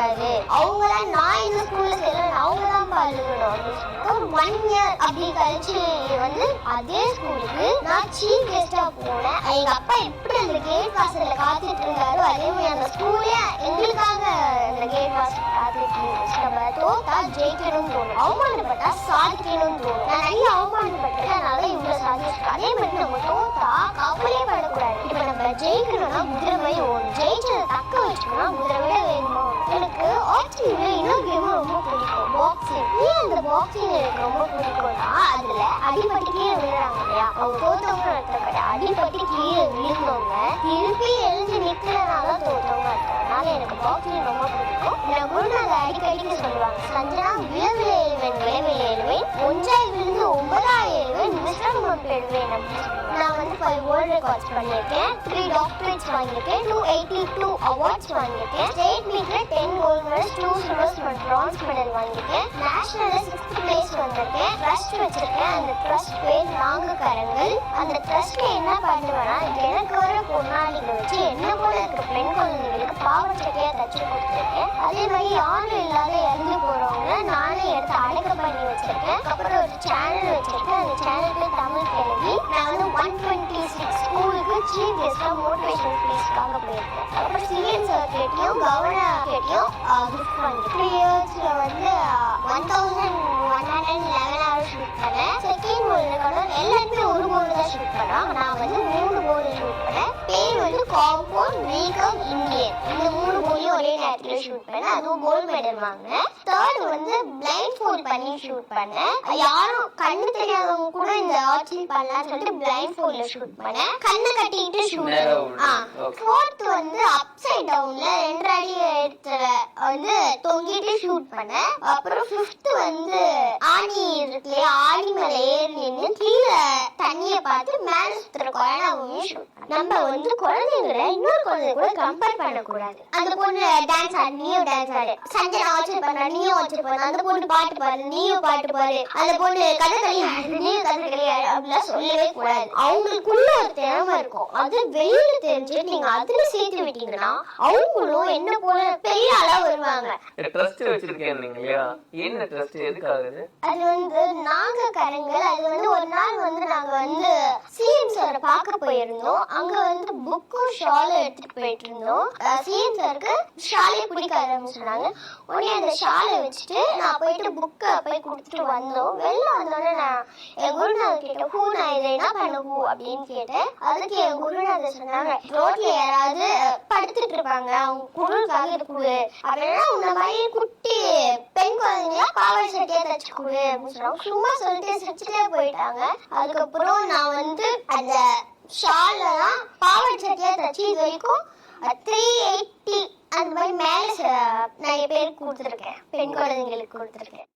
கூடாது, அவங்களாம் நான் இந்த ஸ்கூல்ல சேர்றேன் அவங்க தான் அழுகணும். ஒரு 1 year அப்படி கழிச்சு வந்து அதே ஸ்கூலுக்கு நான் சீஃப் கெஸ்டா போனேன். எங்க அப்பா எப்படி அந்த கேட் வாசல்ல காத்துட்டு இருந்தாரோ அதே மாதிரி அந்த ஸ்கூலே எங்களுக்காக அந்த கேட் வாசல் காத்துட்டு இருந்துச்சு. நம்ம தோத்தா ஜெயிக்கணும்னு தோணும், அவமானப்பட்டா சாதிக்கணும்னு தோணும். நான் நிறைய அவமானப்பட்டேன், அதனால இவ்வளவு சாதிச்சிருக்கேன். அதே மாதிரி நம்ம தோத்தா கவலையே படக்கூடாது. இப்ப நம்ம ஜெயிக்கணும்னா குதிரை ஓடும், ஜெயிச்சதை தக்க வச்சுக்கணும்னா குதிரை விட வேணுமா. எனக்கு ஆர்ச்சரியில இன்னொரு கேம் ரொம்ப பிடிக்கும், பாக்ஸிங். ஏன் அந்த பாக்ஸிங் எனக்கு ரொம்ப பிடிக்கும்னா அதுல அடிபட்டு கீழே விழுறாங்க இல்லையா, அவங்க தோத்தவங்க அர்த்தம் கிடையாது. அடிபட்டு கீழே விழுந்தவங்க திருப்பி எழுந்து நிக்கிறனால தோத்தவங்க அர்த்தம். அதனால எனக்கு பாக்ஸிங் ரொம்ப பிடிக்கும். என் குருநாத அடிக்கடிக்கு சொல்லுவாங்க, சஞ்சனா விழவில் எழுவேன் விளைவில் எழுவேன், ஒன்றாய் விழுந்து 9ஆய் எழுவேன், விஸ்ரமம் பெறுவேன் அப்படின்னு சொல்லுவாங்க. நான் வந்து 5 வேர்ல்ட் ரெக்கார்ட்ஸ் பண்ணியிருக்கேன், 3 டாக்டரேட்ஸ் வாங்கியிருக்கேன், 282 அவார்ட்ஸ் வாங்கியிருக்கேன், ஸ்டேட் மீட்ல 10 கோல்ட் மெடல்ஸ், 2 சில்வர்ஸ் மற்றும் பிரான்ஸ் மெடல் வாங்கியிருக்கேன், நேஷனல்ல 6th பிளேஸ் வந்திருக்கேன். ட்ரஸ்ட் வச்சிருக்கேன், அந்த ட்ரஸ்ட் பேர் நாங்க கரங்கள். அந்த ட்ரஸ்ட்ல என்ன பண்ணுவேன்னா எனக்கு வர பொன்னாளிகள் வச்சு என்ன போல இருக்கிற பெண் குழந்தைகளுக்கு பாவச்சட்டையா தச்சு கொடுத்துருக்கேன். அதே மாதிரி யாரும் இல்லாத இறந்து போறவங்க நானே எடுத்து அடக்க பண்ணி வச்சிருக்கேன். அப்புறம் ஒரு சேனல் வச்சிருக்கேன், அந்த சேனலுக்கு தமிழ் கேள்வி. நான் வந்து 126 ஸ்கூலுக்கு சீஃப் கெஸ்டா மோட்டிவேஷன் ஸ்பீச்காக போயிருக்கேன். அப்புறம் சிஎன் சார் கேட்டியும் கவர்னர் கேட்டியும் கிஃப்ட் வாங்கிட்டேன். 3 இயர்ஸ்ல வந்து 1111 ஹவர்ஸ் ஷூட் பண்ணேன். செகண்ட் கோல் ரெக்கார்ட் எல்லாருமே ஒரு கோல் தான் ஷூட் பண்ணோம், நான் வந்து 3 கோல் ஷூட் பண்ணேன். பேர் வந்து காம்பவுண்ட் ரீகம் இந்தியன். இந்த 3 கோலையும் ஒரே நேரத்தில் ஷூட் பண்ணேன், அதுவும் கோல்ட் மெடல் வாங்கினேன். தேர்ட் வந்து பிளைண்ட் ஃபோல்ட் பண்ணி ஷூட் பண்ணேன். யாரும் கண்ணு தெரியாதவங்க கூட இந்த ஆர்ச்சி பண்ணலாம்னு சொல்லிட்டு பிளைண்ட் ஃபோல்ட்ல ஷூட் பண்ணேன், கண்ணை கட்டிட்டு ஷூட் பண்ணேன். ஃபோர்த் வந்து அப்சைட் டவுன்ல 2 அடி எடுத்துல வந்து தொங்கிட்டு ஷூட் பண்ணேன். அப்புறம் ஃபிஃப்த் வந்து ஆணி இருக்கு இல்லையா, ஆணி மேல ஏறி நின்று கீழே தண்ணியை பார்த்து மேல சுத்துற குழந்தைங்க ஷூட். நம்ம வந்து குழந்தைங்களை இன்னொரு குழந்தை கூட கம்பேர் பண்ணக்கூடாது. அந்த பொண்ணு டான்ஸ் ஆடு, நீயும் டான்ஸ் ஆடு, சஞ்சனா வாட்ச் பண்ற நீயும் வாட்ச் பண்ண, அந்த பொண்ணு பாட்டு பாடு நீயும் பாட்டு பாடு, அந்த பொண்ணு கதகளி நீயும் கதகளி அப்படிலாம் சொல்லவே கூடாது. அவங்களுக்குள்ள ஒரு திறமை இருக்கும், அது வெளியில தெரிஞ்சு நீங்க அதுல சேர்த்து விட்டீங்கன்னா அவங்களும் என்ன போல பெரிய ஆளா வருவாங்க. ட்ரஸ்ட் வச்சிருக்கேன் இல்லையா, என்ன ட்ரஸ்ட் எதுக்காக? அது வந்து நாங்க கரங்கள். அது வந்து ஒரு நாள் வந்து நாங்க வந்து சிஎம் சாரை பார்க்க போயிருந்தோம். அங்க வந்து புக்கும் ஷாலும் எடுத்துட்டு போயிட்டு இருந்தோம். சிஎம் சாருக்கு ஷாலே பிடிக்க ஆரம்பிச்சுனாங்க. உடனே அந்த ஷாலை வச்சுட்டு நான் போயிட்டு புக்கை போய் கொடுத்துட்டு வந்தோம். வெளில வந்தோடனே நான் என் குருநாதர் கிட்ட ஹூ நான் இதை என்ன பண்ண ஹூ அப்படின்னு கேட்டேன். அதுக்கு என் குருநாதர் சொன்னாங்க, ரோட்ல யாராவது படுத்துட்டு இருப்பாங்க, அவங்க குழுக்காக இருக்குது அப்படின்னா உன்ன மாதிரி குட்டி பெண் குழந்தைங்களா பாவாடை சட்டையா தச்சு கொடு அப்படின்னு சொன்னாங்க. சும்மா சொல்லிட்டு சிரிச்சுட்டே போயிட்டாங்க. அதுக்கப்புறம் நான் வந்து அந்த ஷால்லாம் பாவாடை சட்டையா தச்சு இது வரைக்கும் 380 அந்த மாதிரி மேல நிறைய பேருக்கு கொடுத்துருக்கேன், பெண் குழந்தைங்களுக்கு கொடுத்துருக்கேன்.